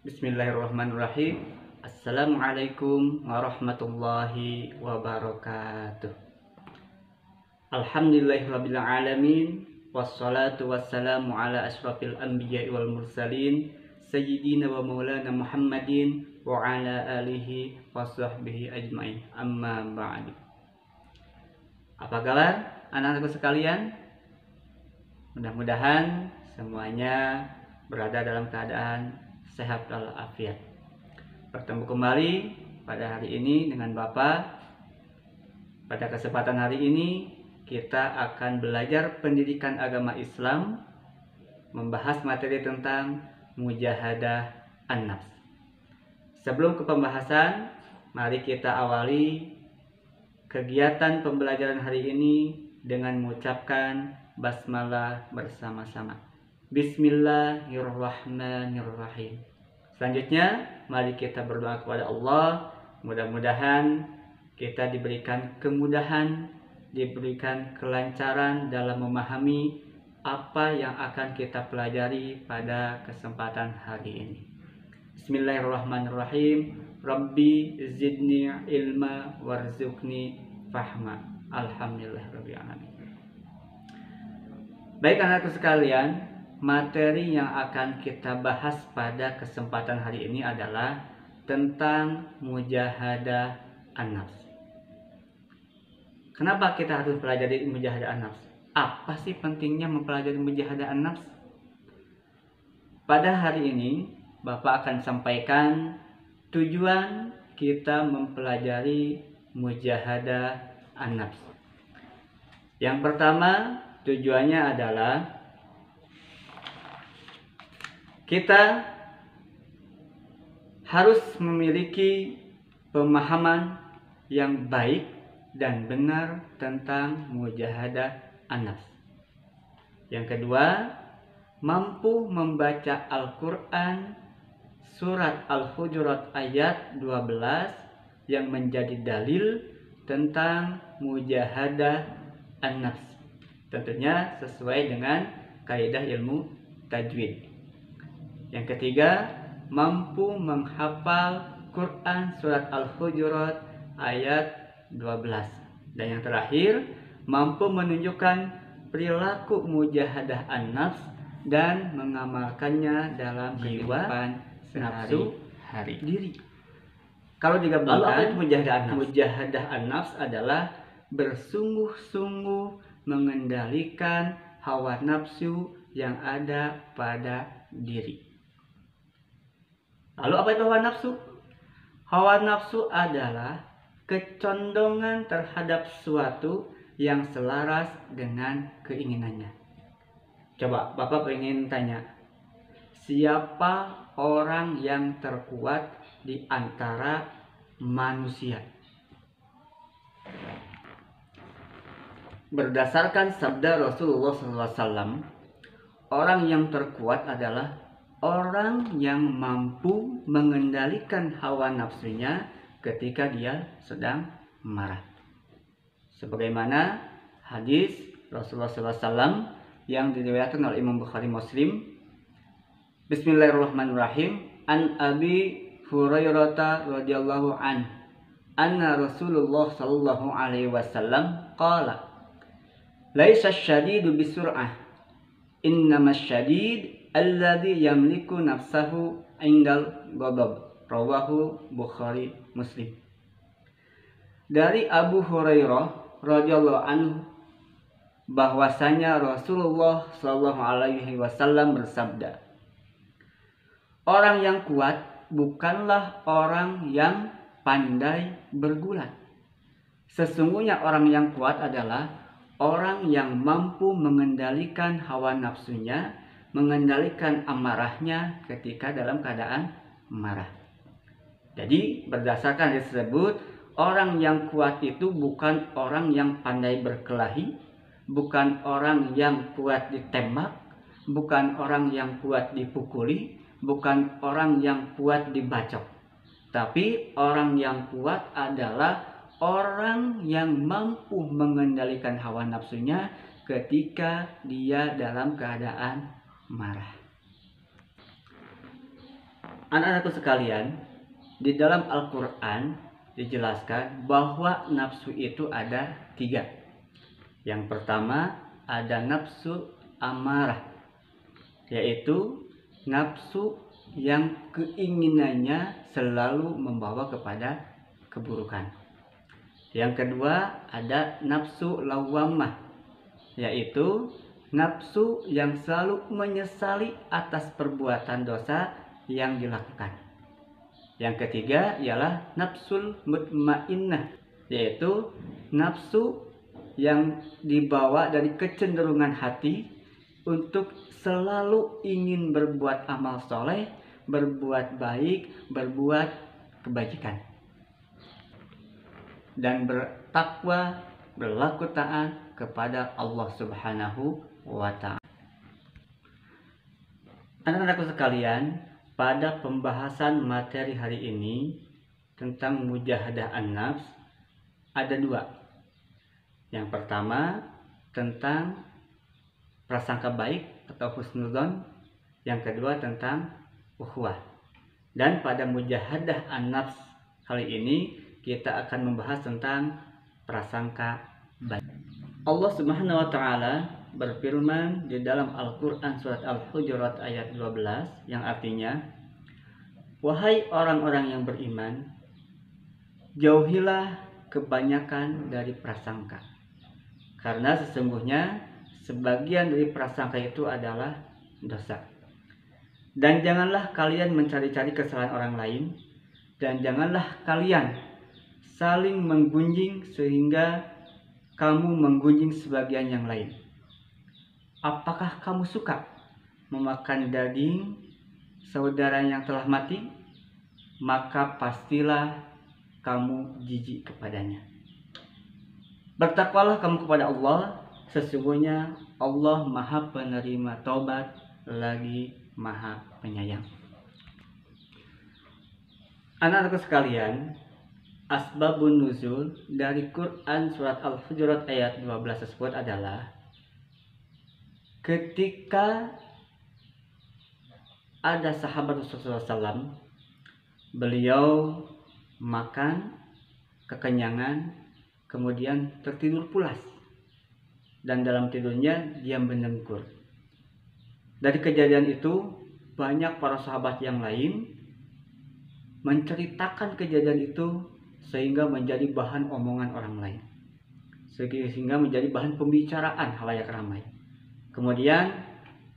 Bismillahirrahmanirrahim. Assalamualaikum warahmatullahi wabarakatuh. Alhamdulillahirabbil alamin. Wassalatu wassalamu ala asyrafil anbiya'i wal mursalin sayyidina wa maulana Muhammadin wa ala alihi wa sahbihi ajmain. Amma ba'du. Apa kabar anak-anakku sekalian? Mudah-mudahan semuanya berada dalam keadaan sehat walafiat. Bertemu kembali pada hari ini dengan Bapak. Pada kesempatan hari ini kita akan belajar pendidikan agama Islam, membahas materi tentang mujahadah an-nafs. Sebelum ke pembahasan, mari kita awali kegiatan pembelajaran hari ini dengan mengucapkan basmalah bersama-sama. Bismillahirrahmanirrahim. Selanjutnya, mari kita berdoa kepada Allah. Mudah-mudahan kita diberikan kemudahan, diberikan kelancaran dalam memahami apa yang akan kita pelajari pada kesempatan hari ini. Bismillahirrahmanirrahim. Rabbi zidni ilma warzuqni fahma. Alhamdulillahirabbil alamin. Baik anak-anakku sekalian, materi yang akan kita bahas pada kesempatan hari ini adalah tentang mujahadah an-nafs. Kenapa kita harus pelajari mujahadah an-nafs? Apa sih pentingnya mempelajari mujahadah an-nafs? Pada hari ini, Bapak akan sampaikan tujuan kita mempelajari mujahadah an-nafs. Yang pertama, tujuannya adalah kita harus memiliki pemahaman yang baik dan benar tentang mujahadah an-nafs. Yang kedua, mampu membaca Al-Quran surat Al-Hujurat ayat 12 yang menjadi dalil tentang mujahadah an-nafs. Tentunya sesuai dengan kaidah ilmu tajwid. Yang ketiga, mampu menghafal Quran surat Al-Hujurat ayat 12. Dan yang terakhir, mampu menunjukkan perilaku mujahadah an-nafs dan mengamalkannya dalam kehidupan sehari-hari diri. Kalau digabungkan, mujahadah an-nafs adalah bersungguh-sungguh mengendalikan hawa nafsu yang ada pada diri. Lalu apa itu hawa nafsu? Hawa nafsu adalah kecondongan terhadap sesuatu yang selaras dengan keinginannya. Coba Bapak ingin tanya, siapa orang yang terkuat di antara manusia? Berdasarkan sabda Rasulullah SAW, orang yang terkuat adalah orang yang mampu mengendalikan hawa nafsunya ketika dia sedang marah. Sebagaimana hadis Rasulullah SAW yang diriwayatkan oleh Imam Bukhari Muslim. Bismillahirrahmanirrahim. An Abi Hurairah radhiyallahu an, anna Rasulullah sallallahu alaihi wasallam qala, laisa syadidu bisur'ah, innamas syadid alladzi yamliku nafsahu indal ghadab. Rawahu Bukhari Muslim. Dari Abu Hurairah radhiyallahu anhu bahwasanya Rasulullah sallallahu alaihi wasallam bersabda, orang yang kuat bukanlah orang yang pandai bergulat. Sesungguhnya orang yang kuat adalah orang yang mampu mengendalikan hawa nafsunya, mengendalikan amarahnya ketika dalam keadaan marah. Jadi berdasarkan disebut, orang yang kuat itu bukan orang yang pandai berkelahi, bukan orang yang kuat ditembak, bukan orang yang kuat dipukuli, bukan orang yang kuat dibacok. Tapi orang yang kuat adalah orang yang mampu mengendalikan hawa nafsunya ketika dia dalam keadaan marah. Anak-anakku sekalian, di dalam Al-Quran dijelaskan bahwa nafsu itu ada 3. Yang pertama ada nafsu amarah, yaitu nafsu yang keinginannya selalu membawa kepada keburukan. Yang kedua ada nafsu lawamah, yaitu nafsu yang selalu menyesali atas perbuatan dosa yang dilakukan. Yang ketiga ialah nafsul mutmainnah, yaitu nafsu yang dibawa dari kecenderungan hati untuk selalu ingin berbuat amal soleh, berbuat baik, berbuat kebajikan, dan bertakwa, berlaku taat kepada Allah Subhanahu wa Ta'ala. Anak-anakku sekalian, pada pembahasan materi hari ini tentang mujahadah an-nafs ada 2. Yang pertama tentang prasangka baik atau husnudzon, yang kedua tentang ukhuwah. Dan pada mujahadah an-nafs kali ini kita akan membahas tentang prasangka baik. Allah Subhanahu wa Ta'ala berfirman di dalam Al-Quran surat Al-Hujurat ayat 12 yang artinya, wahai orang-orang yang beriman, jauhilah kebanyakan dari prasangka, karena sesungguhnya sebagian dari prasangka itu adalah dosa. Dan janganlah kalian mencari-cari kesalahan orang lain, dan janganlah kalian saling menggunjing sehingga kamu menggunjing sebagian yang lain. Apakah kamu suka memakan daging saudara yang telah mati? Maka pastilah kamu jijik kepadanya. Bertakwalah kamu kepada Allah, sesungguhnya Allah Maha Penerima Taubat lagi Maha Penyayang. Anak-anakku sekalian, asbabun nuzul dari Quran surat Al-Hujurat ayat 12 tersebut adalah ketika ada sahabat Rasulullah SAW, beliau makan kekenyangan, kemudian tertidur pulas, dan dalam tidurnya dia mendengkur. Dari kejadian itu banyak para sahabat yang lain menceritakan kejadian itu sehingga menjadi bahan omongan orang lain, sehingga menjadi bahan pembicaraan halayak ramai. Kemudian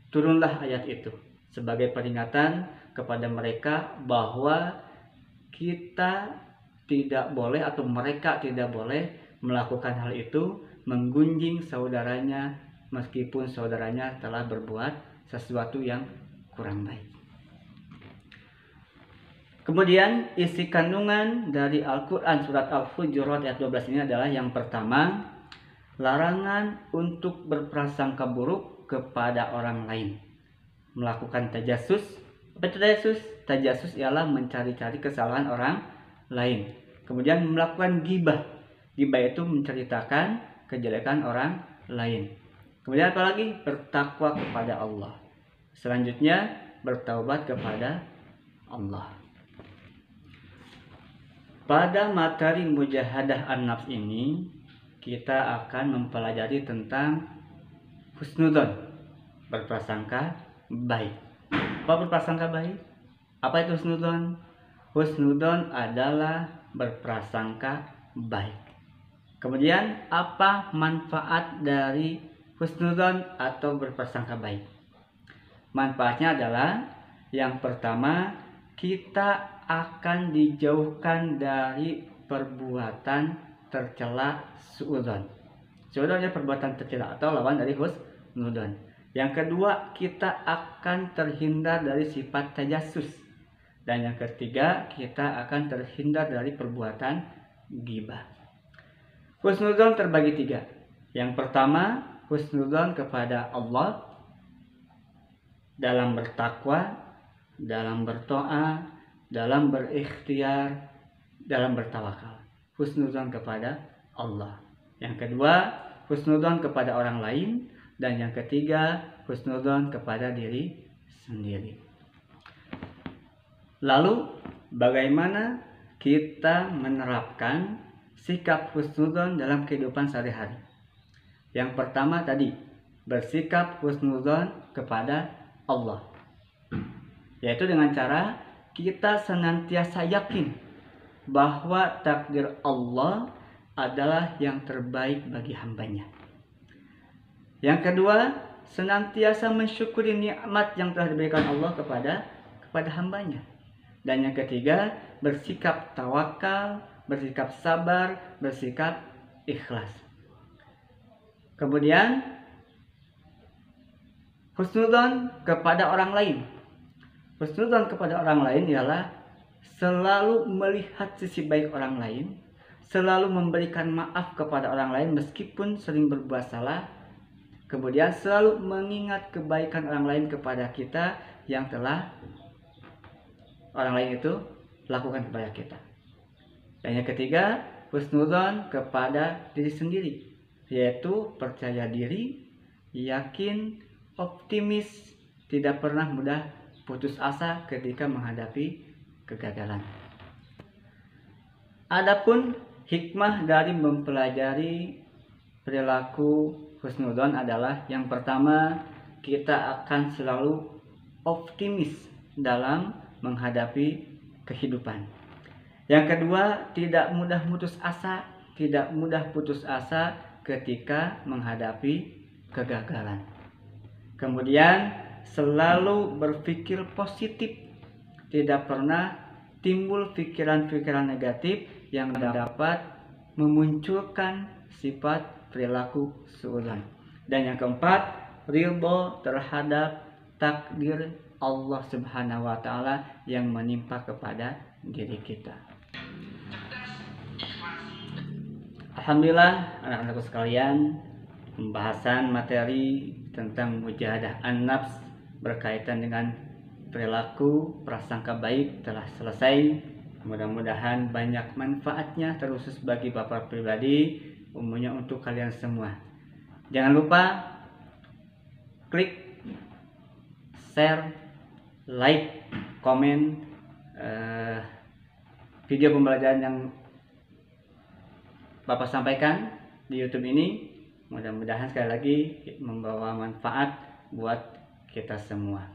turunlah ayat itu sebagai peringatan kepada mereka bahwa kita tidak boleh atau mereka tidak boleh melakukan hal itu, menggunjing saudaranya meskipun saudaranya telah berbuat sesuatu yang kurang baik. Kemudian isi kandungan dari Al-Quran surat Al-Hujurat ayat 12 ini adalah yang pertama, larangan untuk berprasangka buruk kepada orang lain, melakukan tajasus. Apa itu tajasus? Tajasus ialah mencari-cari kesalahan orang lain. Kemudian melakukan ghibah. Ghibah itu menceritakan kejelekan orang lain. Kemudian apalagi? Bertakwa kepada Allah. Selanjutnya bertaubat kepada Allah. Pada materi mujahadah an-nafs ini kita akan mempelajari tentang husnudzon, berprasangka baik. Apa berprasangka baik? Apa itu husnudzon? Husnudzon adalah berprasangka baik. Kemudian apa manfaat dari husnudzon atau berprasangka baik? Manfaatnya adalah yang pertama, kita akan dijauhkan dari perbuatan tercela suudzon. Suudzon adalah perbuatan tercela atau lawan dari husnudzon. Yang kedua, kita akan terhindar dari sifat tajasus. Dan yang ketiga, kita akan terhindar dari perbuatan ghibah. Husnudzon terbagi 3. Yang pertama, husnudzon kepada Allah dalam bertakwa, dalam berdoa, dalam berikhtiar, dalam bertawakal. Husnudzon kepada Allah. Yang kedua, husnudzon kepada orang lain. Dan yang ketiga, husnudzon kepada diri sendiri. Lalu bagaimana kita menerapkan sikap husnudzon dalam kehidupan sehari-hari? Yang pertama tadi, bersikap husnudzon kepada Allah, yaitu dengan cara kita senantiasa yakin bahwa takdir Allah adalah yang terbaik bagi hambanya. Yang kedua, senantiasa mensyukuri nikmat yang telah diberikan Allah kepada hambanya. Dan yang ketiga, bersikap tawakal, bersikap sabar, bersikap ikhlas. Kemudian husnudzon kepada orang lain. Husnudzon kepada orang lain ialah selalu melihat sisi baik orang lain, selalu memberikan maaf kepada orang lain meskipun sering berbuat salah, kemudian selalu mengingat kebaikan orang lain kepada kita yang telah orang lain itu lakukan kepada kita. Dan yang ketiga, husnudzon kepada diri sendiri, yaitu percaya diri, yakin, optimis, tidak pernah mudah putus asa ketika menghadapi kegagalan. Adapun hikmah dari mempelajari perilaku husnudzon adalah yang pertama, kita akan selalu optimis dalam menghadapi kehidupan. Yang kedua, tidak mudah putus asa ketika menghadapi kegagalan. Kemudian selalu berpikir positif, tidak pernah timbul pikiran-pikiran negatif yang dapat memunculkan sifat perilaku suudzon. Dan yang keempat, ridho terhadap takdir Allah Subhanahu wa Ta'ala yang menimpa kepada diri kita. Alhamdulillah, anak-anakku sekalian, pembahasan materi tentang mujahadah an-nafs berkaitan dengan perilaku prasangka baik telah selesai. Mudah-mudahan banyak manfaatnya, terkhusus bagi Bapak pribadi, umumnya untuk kalian semua. Jangan lupa klik share, like, komen video pembelajaran yang Bapak sampaikan di YouTube ini. Mudah-mudahan sekali lagi membawa manfaat buat kita semua.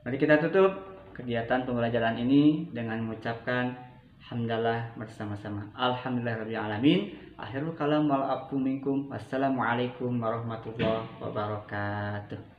Mari kita tutup kegiatan pembelajaran ini dengan mengucapkan hamdalah bersama-sama. Alhamdulillahirabbil alamin. Akhirul kalam wal afu minkum. Wassalamualaikum warahmatullahi wabarakatuh.